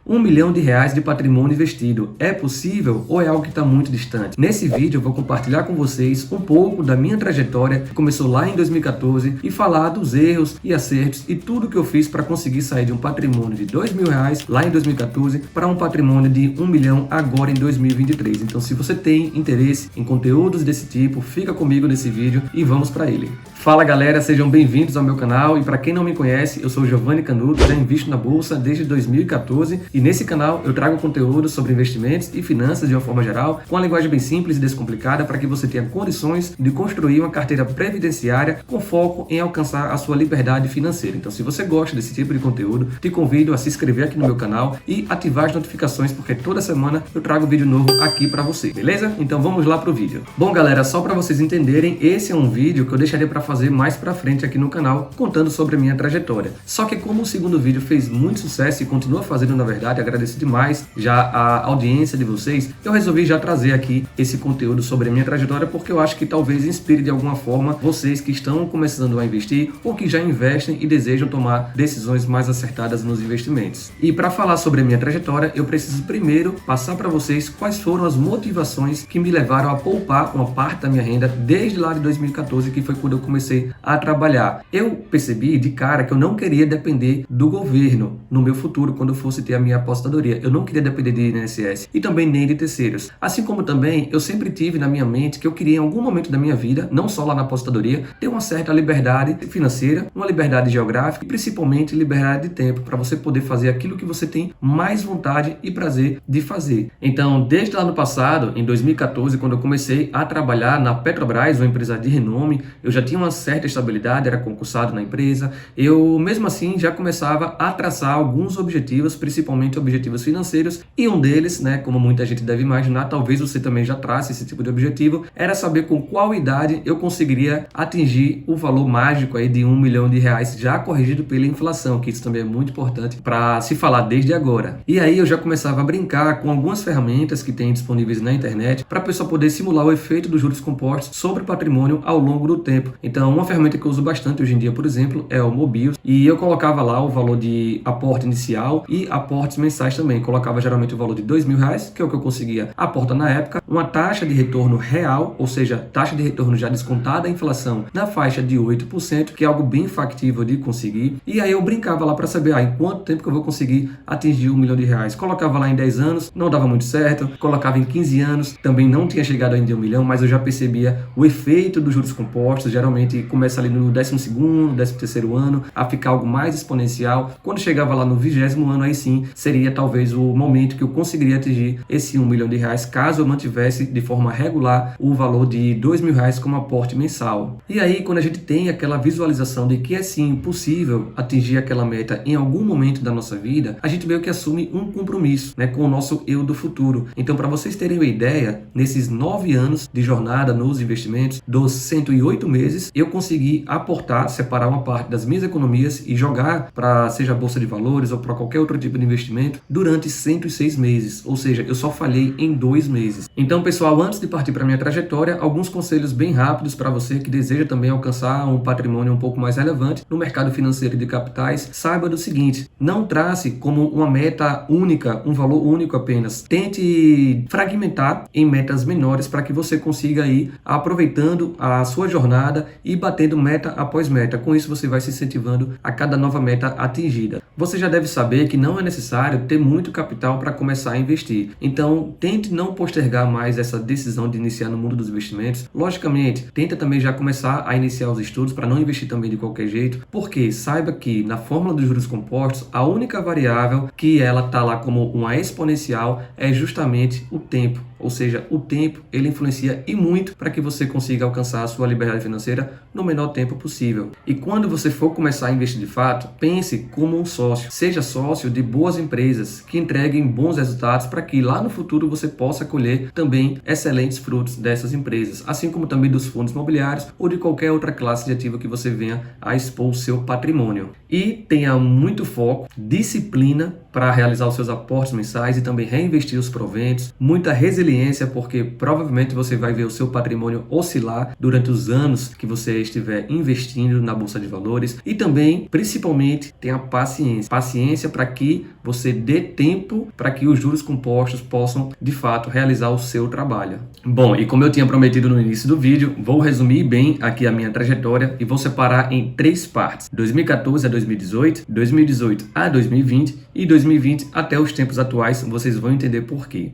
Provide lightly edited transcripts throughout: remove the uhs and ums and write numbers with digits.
R$ 1 milhão de patrimônio investido. É possível ou é algo que está muito distante? Nesse vídeo eu vou compartilhar com vocês um pouco da minha trajetória, que começou lá em 2014, e falar dos erros e acertos e tudo que eu fiz para conseguir sair de um patrimônio de R$ 2.000 lá em 2014 para um patrimônio de R$ 1 milhão agora em 2023. Então, se você tem interesse em conteúdos desse tipo, fica comigo nesse vídeo e vamos para ele. Fala galera, sejam bem-vindos ao meu canal, e para quem não me conhece, eu sou Giovanni Canuto, já invisto na Bolsa desde 2014 e nesse canal eu trago conteúdo sobre investimentos e finanças de uma forma geral, com a linguagem bem simples e descomplicada para que você tenha condições de construir uma carteira previdenciária com foco em alcançar a sua liberdade financeira. Então, se você gosta desse tipo de conteúdo, te convido a se inscrever aqui no meu canal e ativar as notificações, porque toda semana eu trago vídeo novo aqui para você, beleza? Então vamos lá pro vídeo. Bom galera, só para vocês entenderem, esse é um vídeo que eu deixaria para fazer mais pra frente aqui no canal, contando sobre a minha trajetória. Só que como o segundo vídeo fez muito sucesso e continua fazendo, na verdade, agradeço demais já a audiência de vocês, eu resolvi já trazer aqui esse conteúdo sobre a minha trajetória, porque eu acho que talvez inspire de alguma forma vocês que estão começando a investir ou que já investem e desejam tomar decisões mais acertadas nos investimentos. E para falar sobre a minha trajetória, eu preciso primeiro passar para vocês quais foram as motivações que me levaram a poupar uma parte da minha renda desde lá de 2014, que foi quando eu comecei a trabalhar. Eu percebi de cara que eu não queria depender do governo no meu futuro quando eu fosse ter a minha aposentadoria. Eu não queria depender de INSS e também nem de terceiros. Assim como também eu sempre tive na minha mente que eu queria em algum momento da minha vida, não só lá na aposentadoria, ter uma certa liberdade financeira, uma liberdade geográfica e principalmente liberdade de tempo para você poder fazer aquilo que você tem mais vontade e prazer de fazer. Então, desde lá no passado, em 2014, quando eu comecei a trabalhar na Petrobras, uma empresa de renome, eu já tinha uma certa estabilidade, era concursado na empresa, eu mesmo assim já começava a traçar alguns objetivos, principalmente objetivos financeiros, e um deles, né, como muita gente deve imaginar, talvez você também já trace esse tipo de objetivo, era saber com qual idade eu conseguiria atingir o valor mágico aí de R$ 1 milhão já corrigido pela inflação, que isso também é muito importante para se falar desde agora. E aí eu já começava a brincar com algumas ferramentas que tem disponíveis na internet para a pessoa poder simular o efeito dos juros compostos sobre o patrimônio ao longo do tempo. Então, uma ferramenta que eu uso bastante hoje em dia, por exemplo, é o Mobius, e eu colocava lá o valor de aporte inicial e aportes mensais também. Colocava geralmente o valor de R$ 2.000, que é o que eu conseguia aportar na época, uma taxa de retorno real, ou seja, taxa de retorno já descontada a inflação na faixa de 8%, que é algo bem factível de conseguir. E aí eu brincava lá para saber em quanto tempo que eu vou conseguir atingir R$ 1 milhão. Colocava lá em 10 anos, não dava muito certo. Colocava em 15 anos, também não tinha chegado ainda a 1 milhão, mas eu já percebia o efeito dos juros compostos. Geralmente começa ali no 12º, 13º ano a ficar algo mais exponencial. Quando chegava lá no 20º ano, aí sim seria talvez o momento que eu conseguiria atingir esse R$ 1 milhão, caso eu mantivesse de forma regular o valor de R$ 2.000 como aporte mensal. E aí, quando a gente tem aquela visualização de que é sim possível atingir aquela meta em algum momento da nossa vida, a gente meio que assume um compromisso, né, com o nosso eu do futuro. Então, para vocês terem uma ideia, nesses 9 anos de jornada nos investimentos, dos 108 meses, eu consegui aportar, separar uma parte das minhas economias e jogar para seja a bolsa de valores ou para qualquer outro tipo de investimento durante 106 meses, ou seja, eu só falhei em 2 meses. Então, pessoal, antes de partir para minha trajetória, alguns conselhos bem rápidos para você que deseja também alcançar um patrimônio um pouco mais relevante no mercado financeiro de capitais. Saiba do seguinte: não trace como uma meta única, um valor único apenas. Tente fragmentar em metas menores para que você consiga ir aproveitando a sua jornada e batendo meta após meta. Com isso você vai se incentivando a cada nova meta atingida. Você já deve saber que não é necessário ter muito capital para começar a investir. Então, tente não postergar mais essa decisão de iniciar no mundo dos investimentos. Logicamente, tenta também já começar a iniciar os estudos para não investir também de qualquer jeito, porque saiba que na fórmula dos juros compostos, a única variável que ela está lá como uma exponencial é justamente o tempo. Ou seja, o tempo ele influencia e muito para que você consiga alcançar a sua liberdade financeira no menor tempo possível. E quando você for começar a investir de fato, pense como um sócio. Seja sócio de boas empresas que entreguem bons resultados para que lá no futuro você possa colher também excelentes frutos dessas empresas, assim como também dos fundos imobiliários ou de qualquer outra classe de ativo que você venha a expor o seu patrimônio. E tenha muito foco, disciplina para realizar os seus aportes mensais e também reinvestir os proventos, muita resiliência resiliência, porque provavelmente você vai ver o seu patrimônio oscilar durante os anos que você estiver investindo na bolsa de valores, e também, principalmente, tenha paciência para que você dê tempo para que os juros compostos possam, de fato, realizar o seu trabalho. Bom, e como eu tinha prometido no início do vídeo, vou resumir bem aqui a minha trajetória e vou separar em 3 partes: 2014 a 2018, 2018 a 2020 e 2020 até os tempos atuais. Vocês vão entender por quê.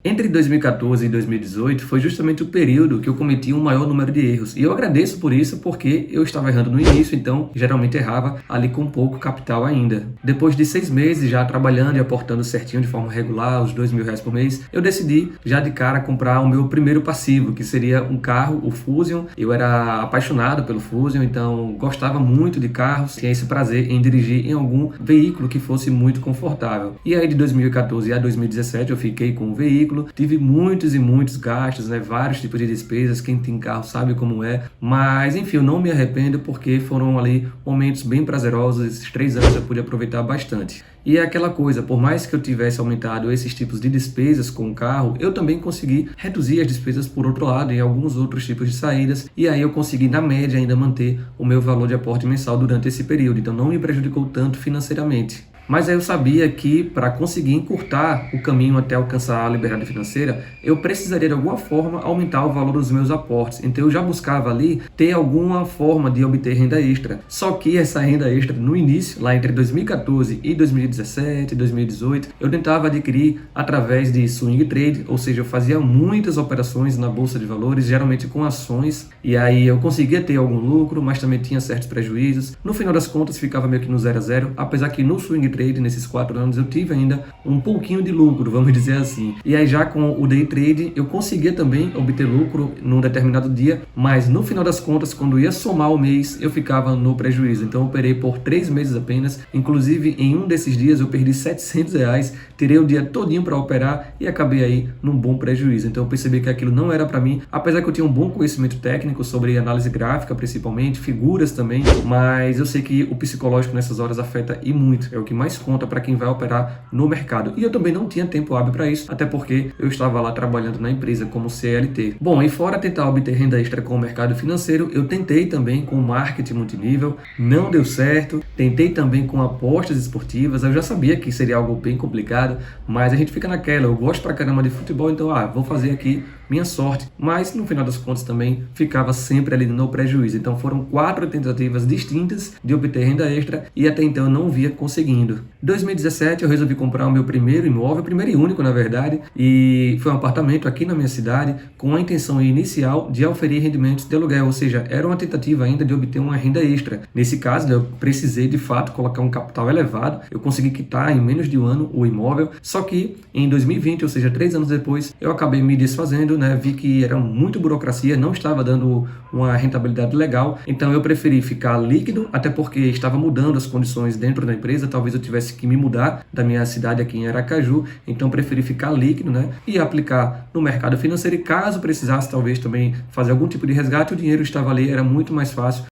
Entre 2014 e 2018 foi justamente o período que eu cometi um maior número de erros. E eu agradeço por isso, porque eu estava errando no início, então geralmente errava ali com pouco capital ainda. Depois de 6 meses já trabalhando e aportando certinho de forma regular, os R$ 2.000 por mês, eu decidi já de cara comprar o meu primeiro passivo, que seria um carro, o Fusion. Eu era apaixonado pelo Fusion, então gostava muito de carros, tinha esse prazer em dirigir em algum veículo que fosse muito confortável. E aí de 2014 a 2017 eu fiquei com o veículo. Tive muitos e muitos gastos, vários tipos de despesas, quem tem carro sabe como é, mas enfim, eu não me arrependo porque foram ali momentos bem prazerosos. Esses 3 anos eu pude aproveitar bastante. E é aquela coisa, por mais que eu tivesse aumentado esses tipos de despesas com o carro, eu também consegui reduzir as despesas por outro lado em alguns outros tipos de saídas, e aí eu consegui na média ainda manter o meu valor de aporte mensal durante esse período, então não me prejudicou tanto financeiramente. Mas aí eu sabia que para conseguir encurtar o caminho até alcançar a liberdade financeira, eu precisaria de alguma forma aumentar o valor dos meus aportes. Então eu já buscava ali ter alguma forma de obter renda extra. Só que essa renda extra no início, lá entre 2014 e 2017, 2018, eu tentava adquirir através de swing trade, ou seja, eu fazia muitas operações na bolsa de valores, geralmente com ações, e aí eu conseguia ter algum lucro, mas também tinha certos prejuízos. No final das contas ficava meio que no 0 a 0, apesar que no swing trade, nesses 4 anos, eu tive ainda um pouquinho de lucro, vamos dizer assim. E aí já com o day trade, eu conseguia também obter lucro num determinado dia, mas no final das contas, quando ia somar o mês, eu ficava no prejuízo. Então eu operei por 3 meses apenas, inclusive em um desses dias eu perdi R$ 700, tirei o dia todinho para operar e acabei aí num bom prejuízo. Então eu percebi que aquilo não era para mim, apesar que eu tinha um bom conhecimento técnico sobre análise gráfica, principalmente, figuras também, mas eu sei que o psicológico nessas horas afeta e muito, é o que mais conta para quem vai operar no mercado. E eu também não tinha tempo hábil para isso, até porque eu estava lá trabalhando na empresa como CLT. Bom, e fora tentar obter renda extra com o mercado financeiro, eu tentei também com marketing multinível, não deu certo. Tentei também com apostas esportivas, eu já sabia que seria algo bem complicado, mas a gente fica naquela, eu gosto pra caramba de futebol, então vou fazer aqui minha sorte, mas no final das contas também ficava sempre ali no prejuízo. Então foram 4 tentativas distintas de obter renda extra e até então eu não via conseguindo. Em 2017 eu resolvi comprar o meu primeiro imóvel, primeiro e único na verdade, e foi um apartamento aqui na minha cidade com a intenção inicial de oferir rendimentos de aluguel, ou seja, era uma tentativa ainda de obter uma renda extra. Nesse caso eu precisei de fato colocar um capital elevado, eu consegui quitar em menos de um ano o imóvel, só que em 2020, ou seja, 3 anos depois, eu acabei me desfazendo, vi que era muito burocracia, não estava dando uma rentabilidade legal, então eu preferi ficar líquido, até porque estava mudando as condições dentro da empresa, talvez eu tivesse que me mudar da minha cidade aqui em Aracaju, então preferi ficar líquido, e aplicar no mercado financeiro, e caso precisasse talvez também fazer algum tipo de resgate, o dinheiro estava ali, era muito mais fácil.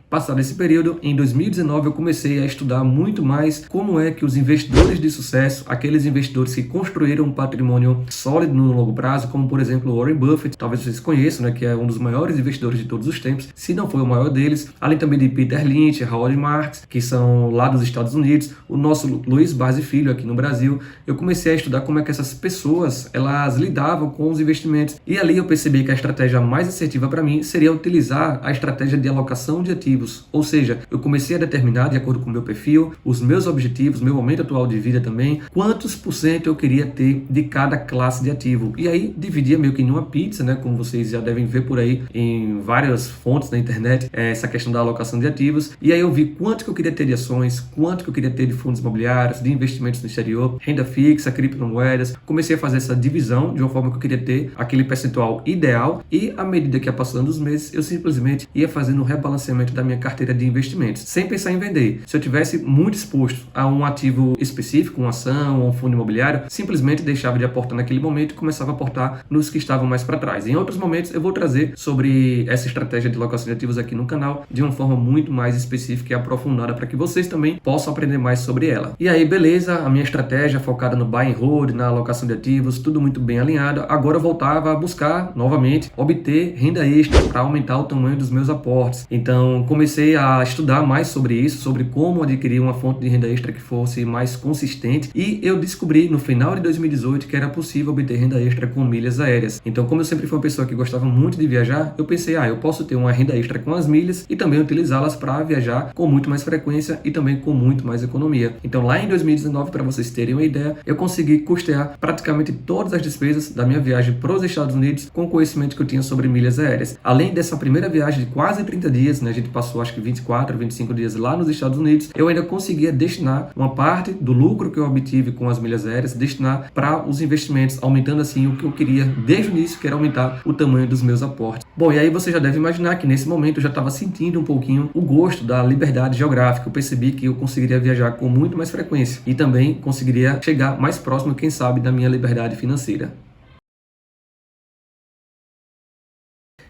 Passado esse período, em 2019 eu comecei a estudar muito mais como é que os investidores de sucesso, aqueles investidores que construíram um patrimônio sólido no longo prazo, como por exemplo Warren Buffett, talvez vocês conheçam, que é um dos maiores investidores de todos os tempos, se não foi o maior deles, além também de Peter Lynch, Howard Marks, que são lá dos Estados Unidos, o nosso Luiz Barsi Filho aqui no Brasil. Eu comecei a estudar como é que essas pessoas, elas lidavam com os investimentos, e ali eu percebi que a estratégia mais assertiva para mim seria utilizar a estratégia de alocação de ativos. Ou seja, eu comecei a determinar, de acordo com o meu perfil, os meus objetivos, meu momento atual de vida também, quantos % eu queria ter de cada classe de ativo. E aí dividia meio que em uma pizza, como vocês já devem ver por aí em várias fontes na internet, essa questão da alocação de ativos. E aí eu vi quanto que eu queria ter de ações, quanto que eu queria ter de fundos imobiliários, de investimentos no exterior, renda fixa, criptomoedas. Comecei a fazer essa divisão de uma forma que eu queria ter aquele percentual ideal, e à medida que ia passando os meses, eu simplesmente ia fazendo o rebalanceamento da minha minha carteira de investimentos, sem pensar em vender. Se eu tivesse muito exposto a um ativo específico, uma ação ou um fundo imobiliário, simplesmente deixava de aportar naquele momento e começava a aportar nos que estavam mais para trás. Em outros momentos eu vou trazer sobre essa estratégia de locação de ativos aqui no canal de uma forma muito mais específica e aprofundada para que vocês também possam aprender mais sobre ela. E aí, beleza, a minha estratégia focada no buy and hold, na alocação de ativos, tudo muito bem alinhado. Agora eu voltava a buscar novamente obter renda extra para aumentar o tamanho dos meus aportes. Então comecei a estudar mais sobre isso, sobre como adquirir uma fonte de renda extra que fosse mais consistente, e eu descobri no final de 2018 que era possível obter renda extra com milhas aéreas. Então, como eu sempre fui uma pessoa que gostava muito de viajar, eu pensei, eu posso ter uma renda extra com as milhas e também utilizá-las para viajar com muito mais frequência e também com muito mais economia. Então, lá em 2019, para vocês terem uma ideia, eu consegui custear praticamente todas as despesas da minha viagem para os Estados Unidos com o conhecimento que eu tinha sobre milhas aéreas. Além dessa primeira viagem de quase 30 dias, né, a gente passou acho que 24, 25 dias lá nos Estados Unidos, eu ainda conseguia destinar uma parte do lucro que eu obtive com as milhas aéreas, destinar para os investimentos, aumentando assim o que eu queria desde o início, que era aumentar o tamanho dos meus aportes. Bom, e aí você já deve imaginar que nesse momento eu já estava sentindo um pouquinho o gosto da liberdade geográfica. Eu percebi que eu conseguiria viajar com muito mais frequência e também conseguiria chegar mais próximo, quem sabe, da minha liberdade financeira.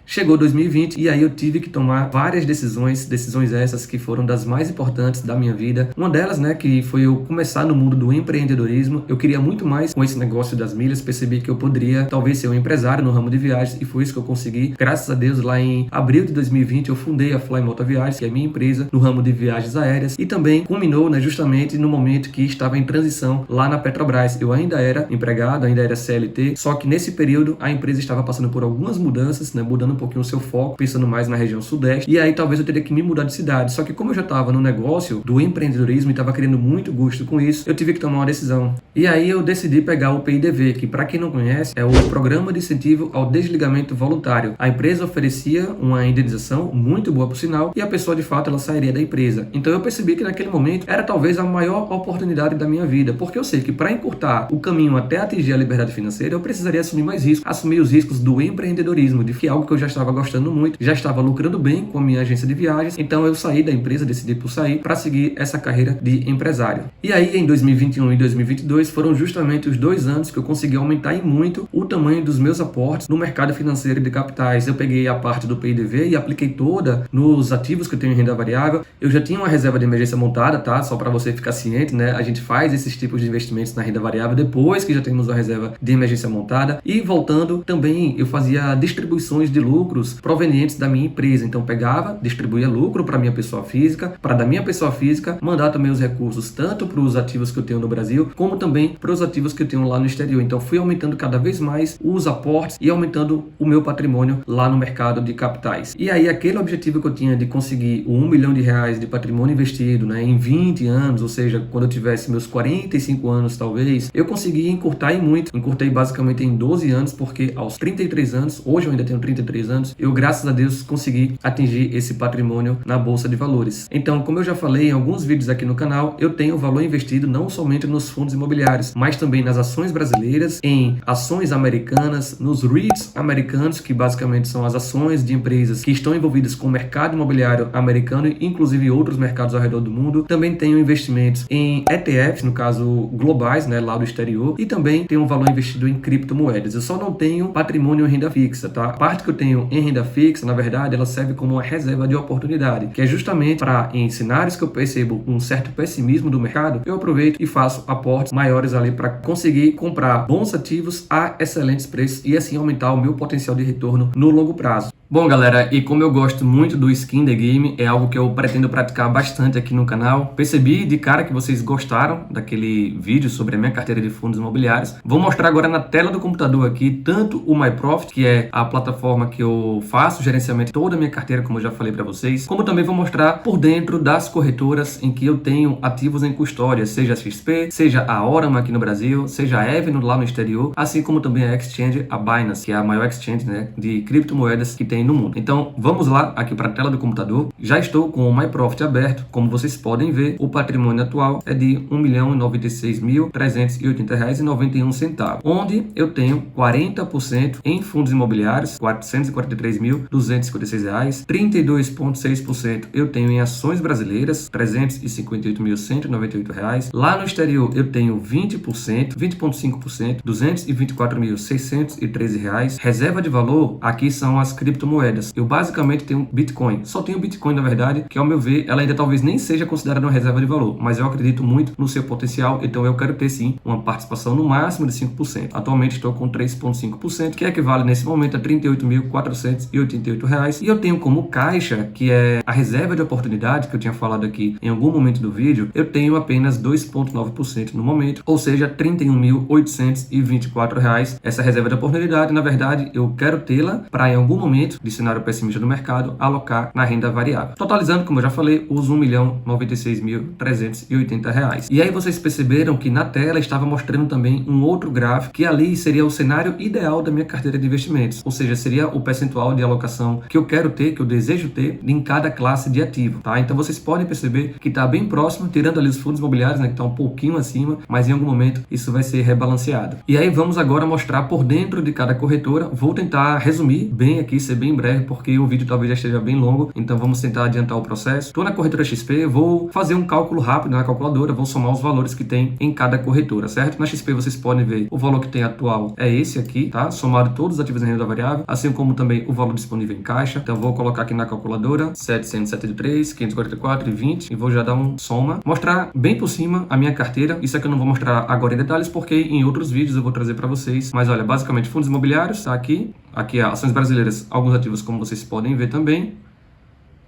Chegou 2020 e aí eu tive que tomar várias decisões essas que foram das mais importantes da minha vida. Uma delas, né, que foi eu começar no mundo do empreendedorismo. Eu queria muito mais com esse negócio das milhas, percebi que eu poderia talvez ser um empresário no ramo de viagens e foi isso que eu consegui. Graças a Deus, lá em abril de 2020 eu fundei a Fly Motor Viagens, que é a minha empresa no ramo de viagens aéreas, e também culminou, né, justamente no momento que estava em transição lá na Petrobras. Eu ainda era empregado, ainda era CLT, só que nesse período a empresa estava passando por algumas mudanças, né, mudando um pouquinho o seu foco, pensando mais na região sudeste, e aí talvez eu teria que me mudar de cidade. Só que como eu já estava no negócio do empreendedorismo e estava querendo muito gosto com isso, eu tive que tomar uma decisão. E aí eu decidi pegar o PIDV, que para quem não conhece, é o Programa de Incentivo ao Desligamento Voluntário. A empresa oferecia uma indenização muito boa por sinal, e a pessoa de fato ela sairia da empresa. Então eu percebi que naquele momento era talvez a maior oportunidade da minha vida, porque eu sei que para encurtar o caminho até atingir a liberdade financeira, eu precisaria assumir mais riscos, assumir os riscos do empreendedorismo, de que é algo que eu já estava gostando muito, já estava lucrando bem com a minha agência de viagens, então eu saí da empresa, decidi por sair para seguir essa carreira de empresário. E aí em 2021 e 2022 foram justamente os 2 anos que eu consegui aumentar em muito o tamanho dos meus aportes no mercado financeiro de capitais. Eu peguei a parte do PIDV e apliquei toda nos ativos que eu tenho em renda variável. Eu já tinha uma reserva de emergência montada, tá? Só para você ficar ciente, né? A gente faz esses tipos de investimentos na renda variável depois que já temos a reserva de emergência montada. E voltando, também eu fazia distribuições de lucros provenientes da minha empresa. Então pegava, distribuía lucro para minha pessoa física, para da minha pessoa física mandar também os recursos tanto para os ativos que eu tenho no Brasil, como também para os ativos que eu tenho lá no exterior. Então fui aumentando cada vez mais os aportes e aumentando o meu patrimônio lá no mercado de capitais. E aí aquele objetivo que eu tinha de conseguir o R$1 milhão de patrimônio investido, né, em 20 anos, ou seja, quando eu tivesse meus 45 anos talvez, eu consegui encurtar e muito. Encurtei basicamente em 12 anos, porque aos 33 anos, hoje eu ainda tenho 33 anos, eu graças a Deus consegui atingir esse patrimônio na Bolsa de Valores. Então, como eu já falei em alguns vídeos aqui no canal, eu tenho valor investido não somente nos fundos imobiliários, mas também nas ações brasileiras, em ações americanas, nos REITs americanos, que basicamente são as ações de empresas que estão envolvidas com o mercado imobiliário americano, inclusive outros mercados ao redor do mundo. Também tenho investimentos em ETFs, no caso globais, né, lá do exterior, e também tenho um valor investido em criptomoedas. Eu só não tenho patrimônio em renda fixa, tá? A parte que eu tenho em renda fixa, na verdade, ela serve como uma reserva de oportunidade, que é justamente para, em cenários que eu percebo um certo pessimismo do mercado, eu aproveito e faço aportes maiores ali para conseguir comprar bons ativos a excelentes preços e assim aumentar o meu potencial de retorno no longo prazo. Bom, galera, e como eu gosto muito do Skin the Game, é algo que eu pretendo praticar bastante aqui no canal. Percebi de cara que vocês gostaram daquele vídeo sobre a minha carteira de fundos imobiliários. Vou mostrar agora na tela do computador aqui tanto o MyProfit, que é a plataforma que eu faço gerenciamento de toda a minha carteira, como eu já falei para vocês, como também vou mostrar por dentro das corretoras em que eu tenho ativos em custódia, seja a XP, seja a Orama aqui no Brasil, seja a Avenue lá no exterior, assim como também a Exchange, a Binance, que é a maior exchange, né, de criptomoedas que tem tem no mundo. Então, vamos lá aqui para a tela do computador. Já estou com o MyProfit aberto. Como vocês podem ver, o patrimônio atual é de R$ 1.096.380,91, onde eu tenho 40% em fundos imobiliários, R$ 443.256, 32,6% eu tenho em ações brasileiras, R$ 358.198. Lá no exterior eu tenho 20%, 20,5%, R$ 224.613. Reserva de valor, aqui são as criptomoedas. Eu basicamente tenho Bitcoin. Só tenho Bitcoin, na verdade, que ao meu ver, ela ainda talvez nem seja considerada uma reserva de valor, mas eu acredito muito no seu potencial, então eu quero ter sim uma participação no máximo de 5%. Atualmente estou com 3,5%, que equivale nesse momento a R$ 38.488. E eu tenho como caixa, que é a reserva de oportunidade, que eu tinha falado aqui em algum momento do vídeo, eu tenho apenas 2,9% no momento, ou seja, R$ 31.824. Essa reserva de oportunidade, na verdade, eu quero tê-la para em algum momento de cenário pessimista do mercado, alocar na renda variável. Totalizando, como eu já falei, os R$ 1.096.380. E aí vocês perceberam que na tela estava mostrando também um outro gráfico, que ali seria o cenário ideal da minha carteira de investimentos, ou seja, seria o percentual de alocação que eu quero ter, que eu desejo ter em cada classe de ativo, tá? Então vocês podem perceber que está bem próximo, tirando ali os fundos imobiliários, né, que está um pouquinho acima, mas em algum momento isso vai ser rebalanceado. E aí vamos agora mostrar por dentro de cada corretora. Vou tentar resumir bem aqui, ser bem breve, porque o vídeo talvez já esteja bem longo, então vamos tentar adiantar o processo. Estou na corretora XP, vou fazer um cálculo rápido na calculadora, vou somar os valores que tem em cada corretora, certo? Na XP vocês podem ver o valor que tem atual é esse aqui, tá? Somado todos os ativos em renda variável, assim como também o valor disponível em caixa. Então vou colocar aqui na calculadora 773, 544 e 20 e vou já dar um soma. Mostrar bem por cima a minha carteira. Isso aqui eu não vou mostrar agora em detalhes, porque em outros vídeos eu vou trazer para vocês. Mas olha, basicamente fundos imobiliários, tá aqui. Aqui ações brasileiras, alguns ativos como vocês podem ver também,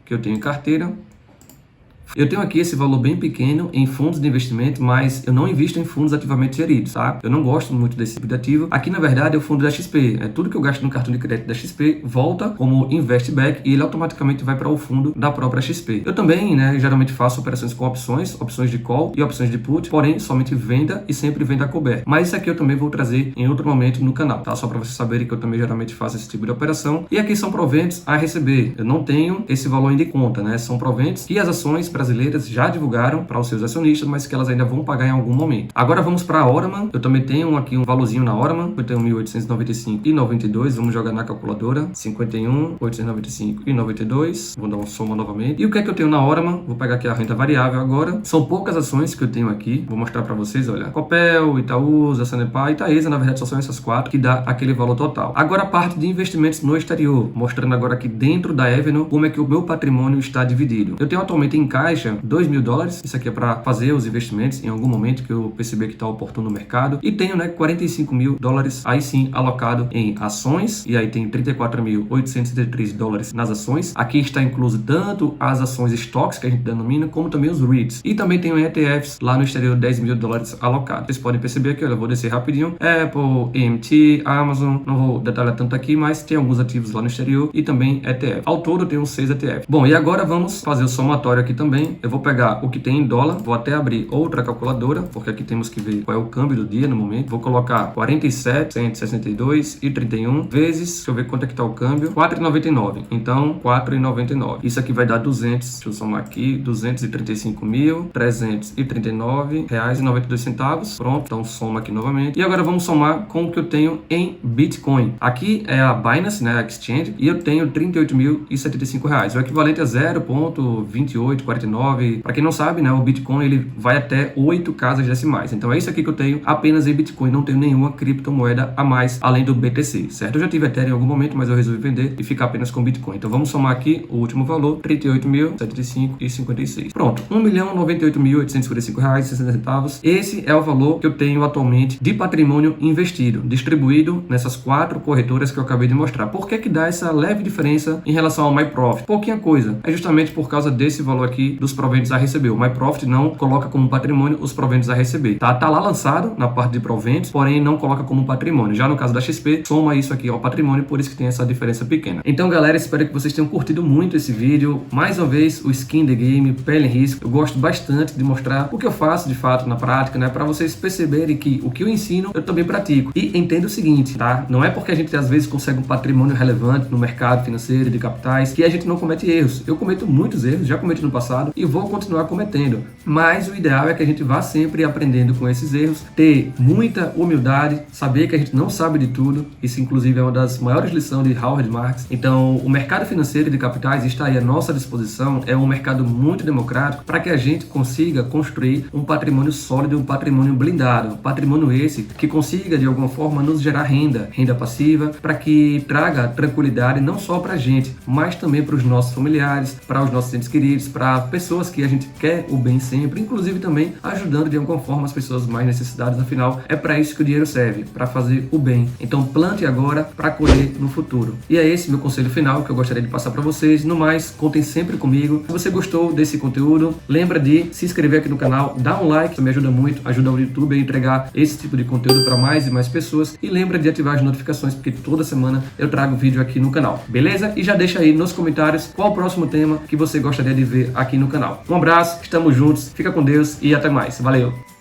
que eu tenho em carteira. Eu tenho aqui esse valor bem pequeno em fundos de investimento, mas eu não invisto em fundos ativamente geridos, tá? Eu não gosto muito desse tipo de ativo. Aqui, na verdade, é o fundo da XP. É tudo que eu gasto no cartão de crédito da XP volta como investback e ele automaticamente vai para o fundo da própria XP. Eu também, né, geralmente faço operações com opções de call e opções de put, porém, somente venda e sempre venda coberta. Mas isso aqui eu também vou trazer em outro momento no canal, tá? Só para vocês saberem que eu também geralmente faço esse tipo de operação. E aqui são proventos a receber. Eu não tenho esse valor ainda em conta, né? São proventos que as ações brasileiras já divulgaram para os seus acionistas, mas que elas ainda vão pagar em algum momento. Agora vamos para a Oraman. Eu também tenho aqui um valorzinho na Oraman. Eu tenho 1.895,92. Vamos jogar na calculadora. 51.895,92. Vou dar uma soma novamente. E o que é que eu tenho na Oraman? Vou pegar aqui a renda variável agora. São poucas ações que eu tenho aqui. Vou mostrar para vocês, olha. Copel, Itaúsa, Sanepar e Taesa, na verdade só são essas quatro que dá aquele valor total. Agora a parte de investimentos no exterior. Mostrando agora aqui dentro da Eveno como é que o meu patrimônio está dividido. Eu tenho atualmente em caixa $2.000, isso aqui é para fazer os investimentos em algum momento que eu perceber que está oportuno no mercado, e tenho, né, $45.000 aí sim alocado em ações, e aí tenho $34.873 nas ações. Aqui está incluso tanto as ações estoques que a gente denomina, como também os REITs, e também tenho ETFs lá no exterior, $10.000 alocados. Vocês podem perceber que, olha, eu vou descer rapidinho, Apple, EMT, Amazon, não vou detalhar tanto aqui, mas tem alguns ativos lá no exterior e também ETF. Ao todo eu tenho 6 ETFs. Bom, e agora vamos fazer o somatório aqui também. Eu vou pegar o que tem em dólar, vou até abrir outra calculadora, porque aqui temos que ver qual é o câmbio do dia no momento. Vou colocar 47,162,31 vezes, deixa eu ver quanto é que está o câmbio, 4,99. Então, 4,99. Isso aqui vai dar 200, deixa eu somar aqui, R$235.339,92. Pronto, então soma aqui novamente. E agora vamos somar com o que eu tenho em Bitcoin. Aqui é a Binance, né, a Exchange, e eu tenho R$38.075, o equivalente a 0,2849. Para quem não sabe, né, o Bitcoin ele vai até 8 casas decimais. Então é isso aqui que eu tenho apenas em Bitcoin, não tenho nenhuma criptomoeda a mais além do BTC, certo? Eu já tive Ethereum em algum momento, mas eu resolvi vender e ficar apenas com Bitcoin. Então vamos somar aqui o último valor, R$38.075,56. Pronto, R$1.098.855,60. Esse é o valor que eu tenho atualmente de patrimônio investido, distribuído nessas 4 corretoras que eu acabei de mostrar. Por que que dá essa leve diferença em relação ao MyProfit? Pouquinha coisa. É justamente por causa desse valor aqui dos proventos a receber. O MyProfit não coloca como patrimônio os proventos a receber. Tá lá lançado na parte de proventos, porém não coloca como patrimônio. Já no caso da XP, soma isso aqui ao patrimônio, por isso que tem essa diferença pequena. Então, galera, espero que vocês tenham curtido muito esse vídeo. Mais uma vez, o Skin the Game, pele em risco. Eu gosto bastante de mostrar o que eu faço de fato na prática, né? Para vocês perceberem que o que eu ensino, eu também pratico. E entenda o seguinte, tá? Não é porque a gente às vezes consegue um patrimônio relevante no mercado financeiro de capitais que a gente não comete erros. Eu cometo muitos erros, já cometi no passado e vou continuar cometendo. Mas o ideal é que a gente vá sempre aprendendo com esses erros, ter muita humildade, saber que a gente não sabe de tudo. Isso, inclusive, é uma das maiores lições de Howard Marks. Então, o mercado financeiro de capitais está aí à nossa disposição. É um mercado muito democrático para que a gente consiga construir um patrimônio sólido, um patrimônio blindado. Patrimônio esse que consiga, de alguma forma, nos gerar renda passiva, para que traga tranquilidade não só para a gente, mas também para os nossos familiares, para os nossos entes queridos, para pessoas que a gente quer o bem sempre, inclusive também ajudando de alguma forma as pessoas mais necessitadas. Afinal, é para isso que o dinheiro serve, para fazer o bem. Então, plante agora para colher no futuro. E é esse meu conselho final que eu gostaria de passar para vocês. No mais, contem sempre comigo. Se você gostou desse conteúdo, lembra de se inscrever aqui no canal, dá um like, isso me ajuda muito, ajuda o YouTube a entregar esse tipo de conteúdo para mais e mais pessoas. E lembra de ativar as notificações, porque toda semana eu trago vídeo aqui no canal, beleza? E já deixa aí nos comentários qual o próximo tema que você gostaria de ver aqui no canal. Um abraço, estamos juntos, fica com Deus e até mais. Valeu!